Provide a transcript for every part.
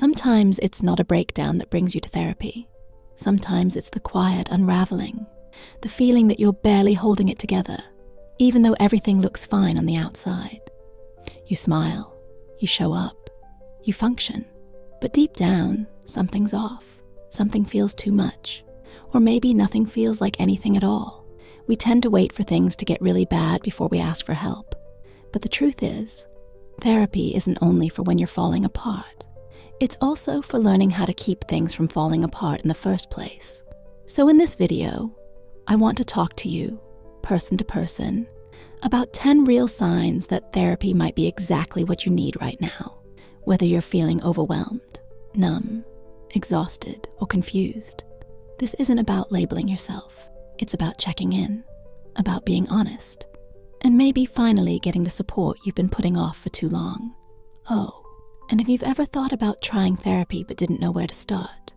Sometimes it's not a breakdown that brings you to therapy. Sometimes it's the quiet unraveling, the feeling that you're barely holding it together, even though everything looks fine on the outside. You smile, you show up, you function, but deep down, something's off. Something feels too much, or maybe nothing feels like anything at all. We tend to wait for things to get really bad before we ask for help. But the truth is, therapy isn't only for when you're falling apart. It's also for learning how to keep things from falling apart in the first place. So in this video, I want to talk to you, person to person, about 10 real signs that therapy might be exactly what you need right now, whether you're feeling overwhelmed, numb, exhausted, or confused. This isn't about labeling yourself. It's about checking in, about being honest, and maybe finally getting the support you've been putting off for too long. Oh, and if you've ever thought about trying therapy but didn't know where to start,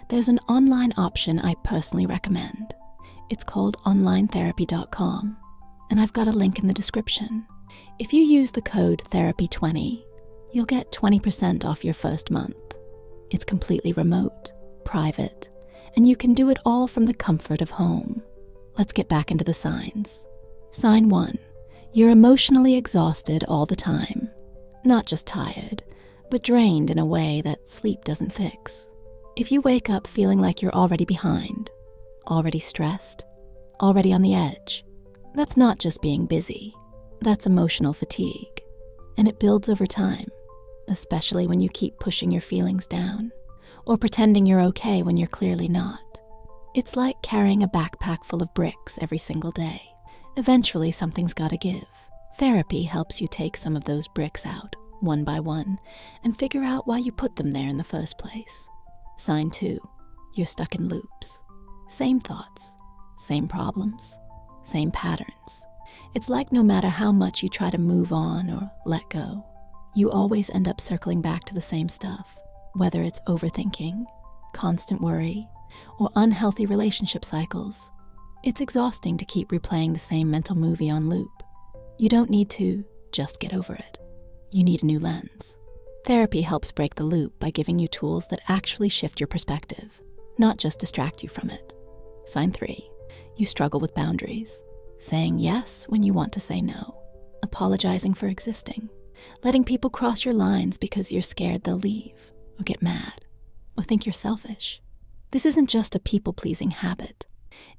there's an online option I personally recommend. It's called onlinetherapy.com, and I've got a link in the description. If you use the code therapy20, you'll get 20% off your first month. It's completely remote, private, and you can do it all from the comfort of home. Let's get back into the signs. Sign 1. You're emotionally exhausted all the time. Not just tired, but drained in a way that sleep doesn't fix. If you wake up feeling like you're already behind, already stressed, already on the edge, that's not just being busy. That's emotional fatigue, and it builds over time, especially when you keep pushing your feelings down or pretending you're okay when you're clearly not. It's like carrying a backpack full of bricks every single day. Eventually, something's gotta give. Therapy helps you take some of those bricks out, one by one, and figure out why you put them there in the first place. Sign 2. You're stuck in loops. Same thoughts, same problems, same patterns. It's like no matter how much you try to move on or let go, you always end up circling back to the same stuff, whether it's overthinking, constant worry, or unhealthy relationship cycles. It's exhausting to keep replaying the same mental movie on loop. You don't need to just get over it. You need a new lens. Therapy helps break the loop by giving you tools that actually shift your perspective, not just distract you from it. Sign 3. You struggle with boundaries. Saying yes when you want to say no. Apologizing for existing. Letting people cross your lines because you're scared they'll leave, or get mad, or think you're selfish. This isn't just a people-pleasing habit.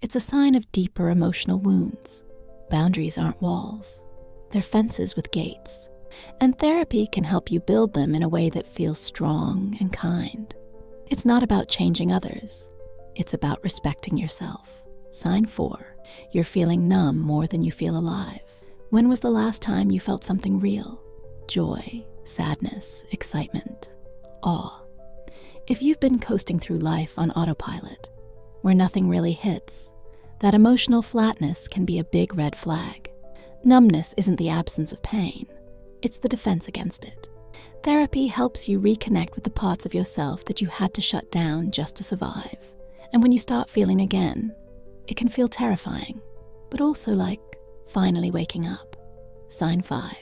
It's a sign of deeper emotional wounds. Boundaries aren't walls. They're fences with gates. And therapy can help you build them in a way that feels strong and kind. It's not about changing others. It's about respecting yourself. Sign 4. You're feeling numb more than you feel alive. When was the last time you felt something real? Joy, sadness, excitement, awe. If you've been coasting through life on autopilot, where nothing really hits, that emotional flatness can be a big red flag. Numbness isn't the absence of pain. It's the defense against it. Therapy helps you reconnect with the parts of yourself that you had to shut down just to survive. And when you start feeling again, it can feel terrifying, but also like finally waking up. Sign 5.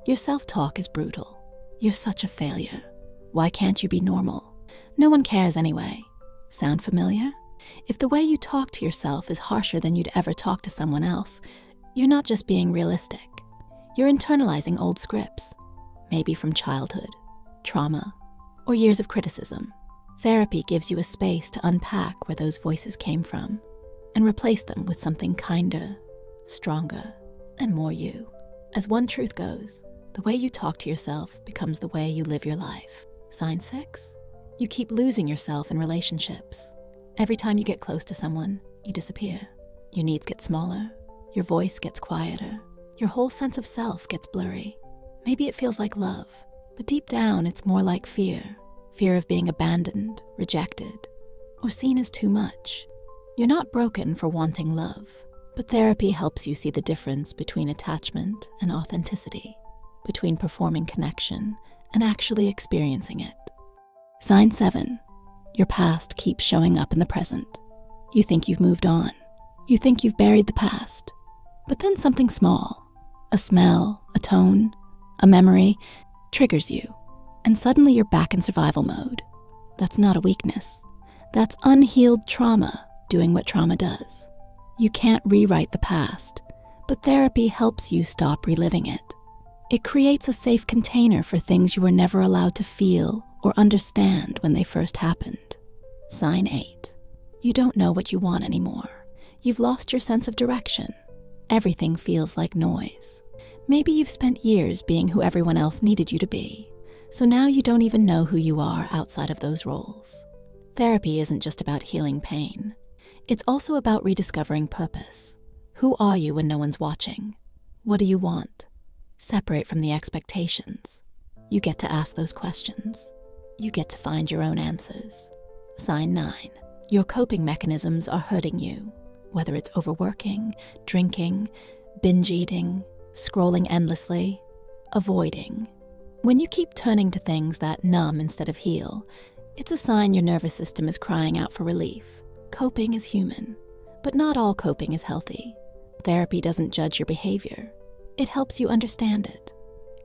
Your self-talk is brutal. You're such a failure. Why can't you be normal? No one cares anyway. Sound familiar? If the way you talk to yourself is harsher than you'd ever talk to someone else, you're not just being realistic. You're internalizing old scripts, maybe from childhood, trauma, or years of criticism. Therapy gives you a space to unpack where those voices came from and replace them with something kinder, stronger, and more you. As one truth goes, the way you talk to yourself becomes the way you live your life. Sign 6. You keep losing yourself in relationships. Every time you get close to someone, you disappear. Your needs get smaller, your voice gets quieter, your whole sense of self gets blurry. Maybe it feels like love, but deep down it's more like fear. Fear of being abandoned, rejected, or seen as too much. You're not broken for wanting love, but therapy helps you see the difference between attachment and authenticity, between performing connection and actually experiencing it. Sign 7. Your past keeps showing up in the present. You think you've moved on. You think you've buried the past. But then something small, a smell, a tone, a memory, triggers you, and suddenly you're back in survival mode. That's not a weakness. That's unhealed trauma doing what trauma does. You can't rewrite the past, but therapy helps you stop reliving it. It creates a safe container for things you were never allowed to feel or understand when they first happened. Sign 8. You don't know what you want anymore. You've lost your sense of direction. Everything feels like noise. Maybe you've spent years being who everyone else needed you to be, so now you don't even know who you are outside of those roles. Therapy isn't just about healing pain. It's also about rediscovering purpose. Who are you when no one's watching? What do you want? Separate from the expectations. You get to ask those questions. You get to find your own answers. Sign 9. Your coping mechanisms are hurting you, whether it's overworking, drinking, binge eating, scrolling endlessly, avoiding. When you keep turning to things that numb instead of heal, it's a sign your nervous system is crying out for relief. Coping is human, but not all coping is healthy. Therapy doesn't judge your behavior. It helps you understand it.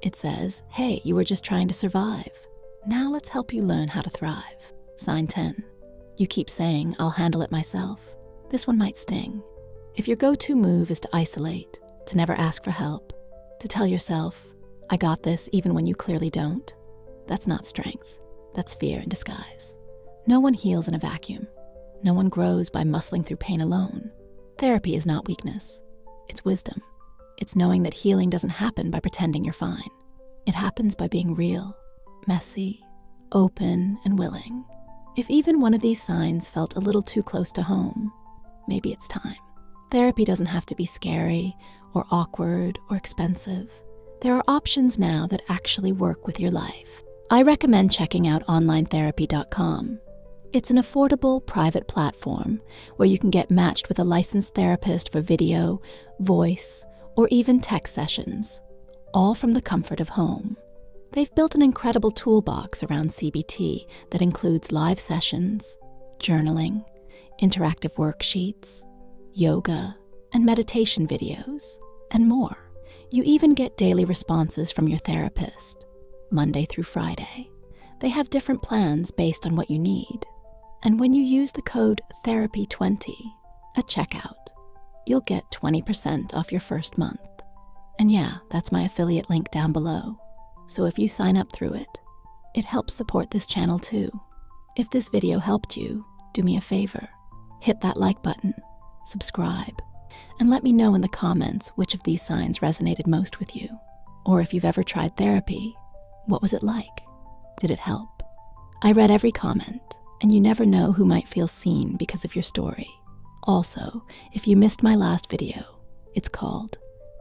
It says, hey, you were just trying to survive. Now let's help you learn how to thrive. Sign 10. You keep saying, I'll handle it myself. This one might sting. If your go-to move is to isolate, to never ask for help, to tell yourself, I got this even when you clearly don't, that's not strength. That's fear in disguise. No one heals in a vacuum. No one grows by muscling through pain alone. Therapy is not weakness. It's wisdom. It's knowing that healing doesn't happen by pretending you're fine. It happens by being real, messy, open, and willing. If even one of these signs felt a little too close to home, maybe it's time. Therapy doesn't have to be scary or awkward or expensive. There are options now that actually work with your life. I recommend checking out onlinetherapy.com. It's an affordable, private platform where you can get matched with a licensed therapist for video, voice, or even text sessions, all from the comfort of home. They've built an incredible toolbox around CBT that includes live sessions, journaling, interactive worksheets, yoga, and meditation videos, and more. You even get daily responses from your therapist, Monday through Friday. They have different plans based on what you need. And when you use the code THERAPY20 at checkout, you'll get 20% off your first month. And yeah, that's my affiliate link down below. So if you sign up through it, it helps support this channel too. If this video helped you, do me a favor. Hit that like button, subscribe, and let me know in the comments which of these signs resonated most with you. Or if you've ever tried therapy, what was it like? Did it help? I read every comment, and you never know who might feel seen because of your story. Also, if you missed my last video, it's called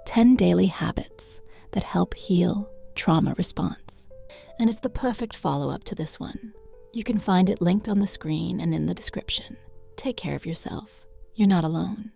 10 Daily Habits That Help Heal Trauma Response. And it's the perfect follow-up to this one. You can find it linked on the screen and in the description. Take care of yourself. You're not alone.